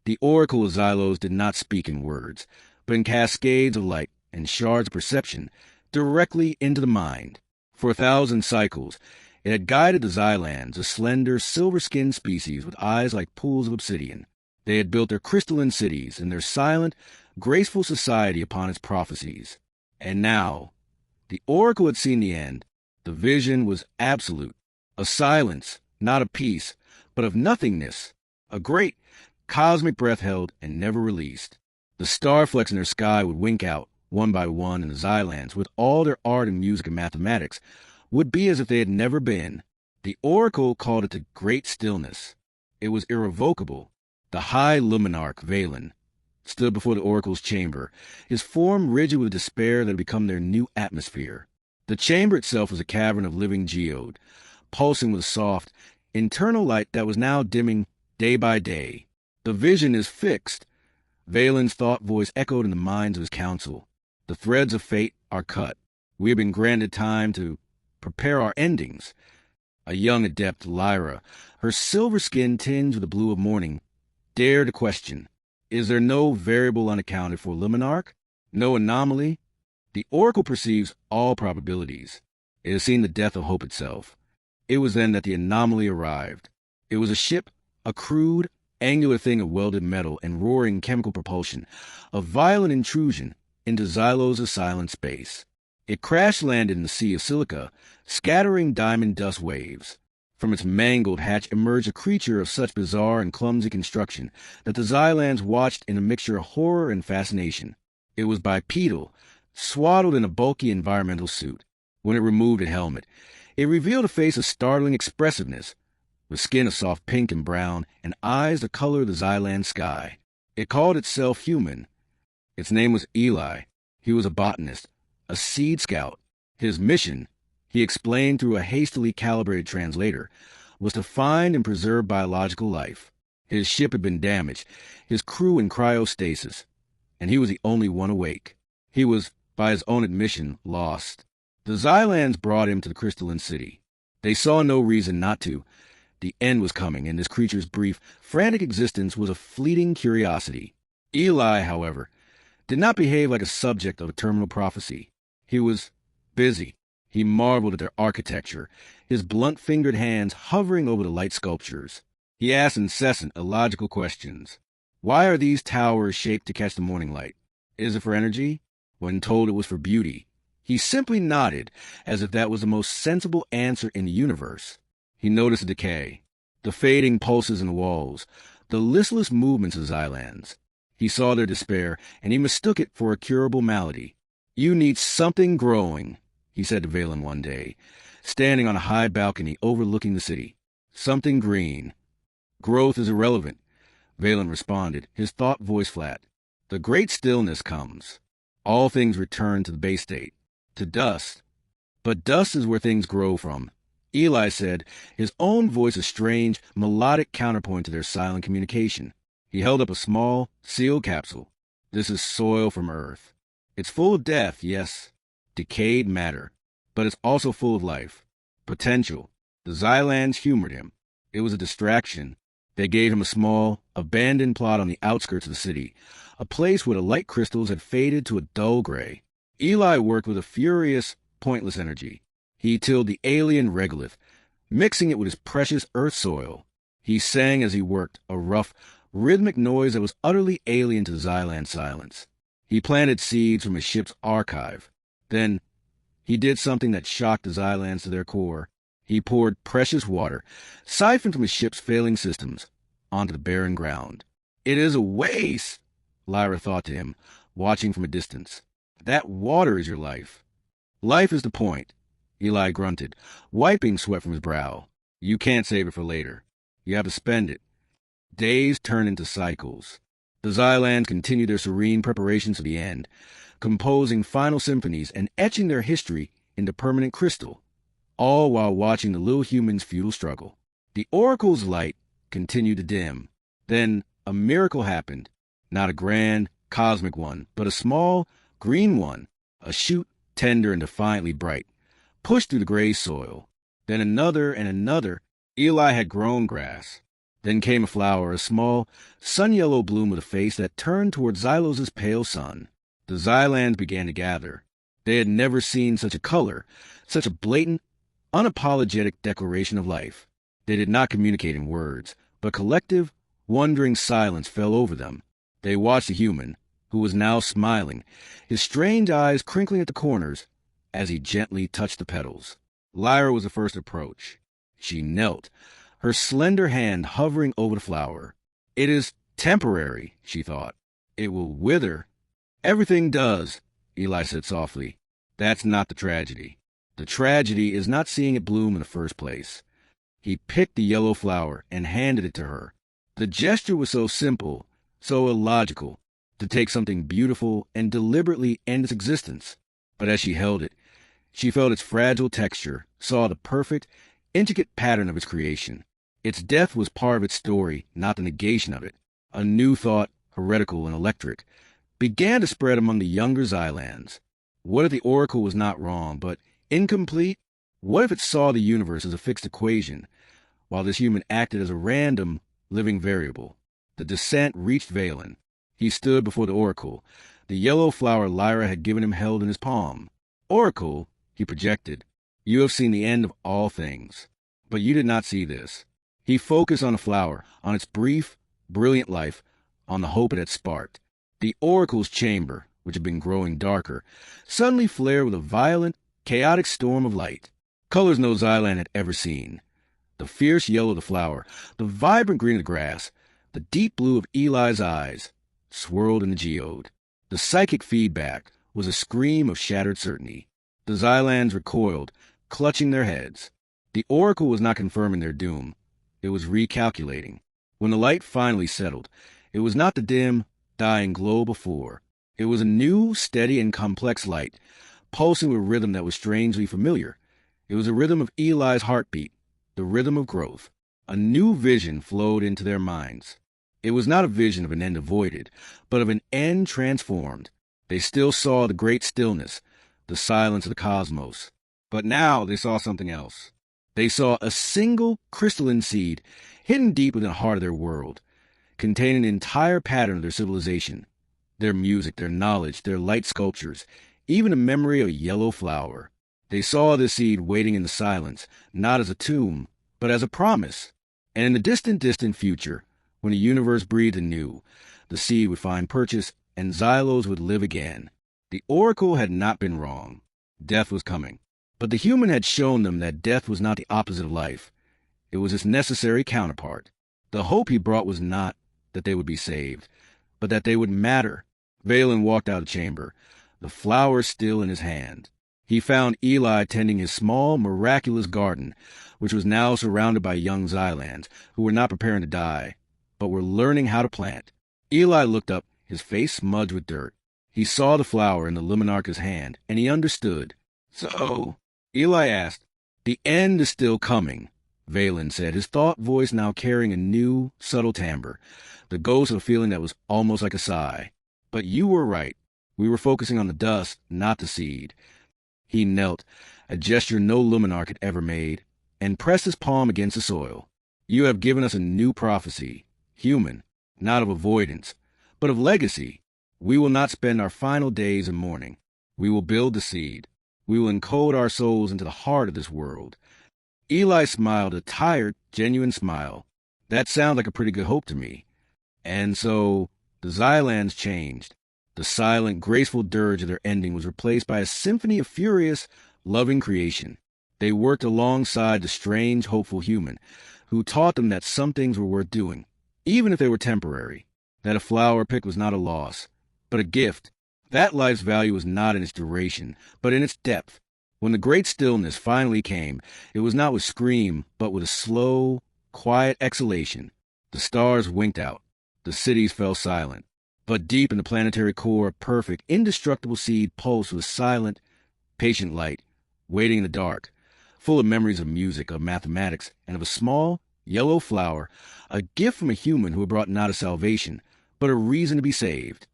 The Oracle of Xylos did not speak in words, but in cascades of light and shards of perception directly into the mind. For 1,000 cycles, it had guided the Xylans, a slender, silver-skinned species with eyes like pools of obsidian. They had built their crystalline cities and their silent, graceful society upon its prophecies. And now, the Oracle had seen the end. The vision was absolute. A silence, not a peace, but of nothingness. A great, cosmic breath held and never released. The starflecks in their sky would wink out, one by one, and the Xylans, with all their art and music and mathematics, would be as if they had never been. The Oracle called it the Great Stillness. It was irrevocable. The High Luminarch, Valen, stood before the Oracle's chamber, his form rigid with despair that had become their new atmosphere. The chamber itself was a cavern of living geode, pulsing with a soft, internal light that was now dimming day by day. The vision is fixed. Valen's thought voice echoed in the minds of his council. The threads of fate are cut. We have been granted time to prepare our endings. A young adept, Lyra, her silver skin tinged with the blue of morning, dared to question. Is there no variable unaccounted for, Luminarch? No anomaly? The Oracle perceives all probabilities. It has seen the death of hope itself. It was then that the anomaly arrived. It was a ship, a crude, angular thing of welded metal and roaring chemical propulsion, a violent intrusion into Xylos' silent space. It crash-landed in the sea of silica, scattering diamond dust waves. From its mangled hatch emerged a creature of such bizarre and clumsy construction that the Xylans watched in a mixture of horror and fascination. It was bipedal, swaddled in a bulky environmental suit. When it removed its helmet, it revealed a face of startling expressiveness, with skin of soft pink and brown and eyes the color of the Xylan sky. It called itself human. Its name was Eli. He was a botanist, a seed scout. His mission, he explained through a hastily calibrated translator, was to find and preserve biological life. His ship had been damaged, his crew in cryostasis, and he was the only one awake. He was, by his own admission, lost. The Xylans brought him to the crystalline city. They saw no reason not to. The end was coming, and this creature's brief, frantic existence was a fleeting curiosity. Eli, however, did not behave like a subject of a terminal prophecy. He was busy. He marveled at their architecture, his blunt-fingered hands hovering over the light sculptures. He asked incessant, illogical questions. Why are these towers shaped to catch the morning light? Is it for energy? When told it was for beauty, he simply nodded, as if that was the most sensible answer in the universe. He noticed the decay, the fading pulses in the walls, the listless movements of Xylans. He saw their despair, and he mistook it for a curable malady. You need something growing, he said to Valen one day, standing on a high balcony overlooking the city. Something green. Growth is irrelevant, Valen responded, his thought voice flat. The great stillness comes. All things return to the base state, to dust. But dust is where things grow from. Eli said, his own voice a strange, melodic counterpoint to their silent communication. He held up a small, sealed capsule. This is soil from Earth. It's full of death, yes, decayed matter, but it's also full of life, potential. The Xylans humored him. It was a distraction. They gave him a small, abandoned plot on the outskirts of the city, a place where the light crystals had faded to a dull gray. Eli worked with a furious, pointless energy. He tilled the alien regolith, mixing it with his precious earth soil. He sang as he worked, a rough, rhythmic noise that was utterly alien to Xylan silence. He planted seeds from his ship's archive. Then, he did something that shocked the Xylans to their core. He poured precious water, siphoned from his ship's failing systems, onto the barren ground. It is a waste, Lyra thought to him, watching from a distance. That water is your life. Life is the point, Eli grunted, wiping sweat from his brow. You can't save it for later. You have to spend it. Days turn into cycles. The Xylans continue their serene preparations for the end, composing final symphonies and etching their history into permanent crystal, all while watching the little human's futile struggle. The Oracle's light continued to dim. Then a miracle happened, not a grand, cosmic one, but a small, green one, a shoot tender and defiantly bright, pushed through the gray soil. Then another and another. Eli had grown grass. Then came a flower, a small, sun-yellow bloom with a face that turned toward Xylos's pale sun. The Xylans began to gather. They had never seen such a color, such a blatant, unapologetic declaration of life. They did not communicate in words, but collective, wondering silence fell over them. They watched the human, who was now smiling, his strange eyes crinkling at the corners, as he gently touched the petals. Lyra was the first to approach. She knelt, her slender hand hovering over the flower. It is temporary, she thought. It will wither. Everything does, Eli said softly. That's not the tragedy. The tragedy is not seeing it bloom in the first place. He picked the yellow flower and handed it to her. The gesture was so simple, so illogical, to take something beautiful and deliberately end its existence. But as she held it, she felt its fragile texture, saw the perfect, intricate pattern of its creation. Its death was part of its story, not the negation of it. A new thought, heretical and electric, began to spread among the younger Xylans. What if the Oracle was not wrong, but incomplete? What if it saw the universe as a fixed equation, while this human acted as a random, living variable? The descent reached Valen. He stood before the Oracle, the yellow flower Lyra had given him held in his palm. Oracle, he projected, you have seen the end of all things, but you did not see this. He focused on the flower, on its brief, brilliant life, on the hope it had sparked. The Oracle's chamber, which had been growing darker, suddenly flared with a violent, chaotic storm of light. Colors no Xylan had ever seen. The fierce yellow of the flower, the vibrant green of the grass, the deep blue of Eli's eyes, swirled in the geode. The psychic feedback was a scream of shattered certainty. The Xylans recoiled, clutching their heads. The Oracle was not confirming their doom. It was recalculating. When the light finally settled, it was not the dim, dying glow before. It was a new, steady, and complex light, pulsing with a rhythm that was strangely familiar. It was a rhythm of Eli's heartbeat, the rhythm of growth. A new vision flowed into their minds. It was not a vision of an end avoided, but of an end transformed. They still saw the great stillness, the silence of the cosmos. But now they saw something else. They saw a single crystalline seed hidden deep within the heart of their world, containing the entire pattern of their civilization, their music, their knowledge, their light sculptures, even a memory of a yellow flower. They saw this seed waiting in the silence, not as a tomb, but as a promise. And in the distant future, when the universe breathed anew, the seed would find purchase, and Xylos would live again. The Oracle had not been wrong. Death was coming. But the human had shown them that death was not the opposite of life. It was its necessary counterpart. The hope he brought was not that they would be saved, but that they would matter. Valen walked out of the chamber, the flower still in his hand. He found Eli tending his small, miraculous garden, which was now surrounded by young Xylans, who were not preparing to die, but were learning how to plant. Eli looked up, his face smudged with dirt. He saw the flower in the Limonarch's hand, and he understood. So, Eli asked, the end is still coming, Valen said, his thought voice now carrying a new, subtle timbre, the ghost of a feeling that was almost like a sigh. But you were right. We were focusing on the dust, not the seed. He knelt, a gesture no Luminarch had ever made, and pressed his palm against the soil. You have given us a new prophecy, human, not of avoidance, but of legacy. We will not spend our final days in mourning. We will build the seed. We will encode our souls into the heart of this world. Eli smiled, a tired, genuine smile. That sounds like a pretty good hope to me. And so, the Xylans changed. The silent, graceful dirge of their ending was replaced by a symphony of furious, loving creation. They worked alongside the strange, hopeful human, who taught them that some things were worth doing, even if they were temporary, that a flower pick was not a loss, but a gift. That life's value was not in its duration, but in its depth. When the great stillness finally came, it was not with scream, but with a slow, quiet exhalation. The stars winked out. The cities fell silent. But deep in the planetary core, a perfect, indestructible seed pulsed with silent, patient light, waiting in the dark, full of memories of music, of mathematics, and of a small, yellow flower, a gift from a human who had brought not a salvation, but a reason to be saved.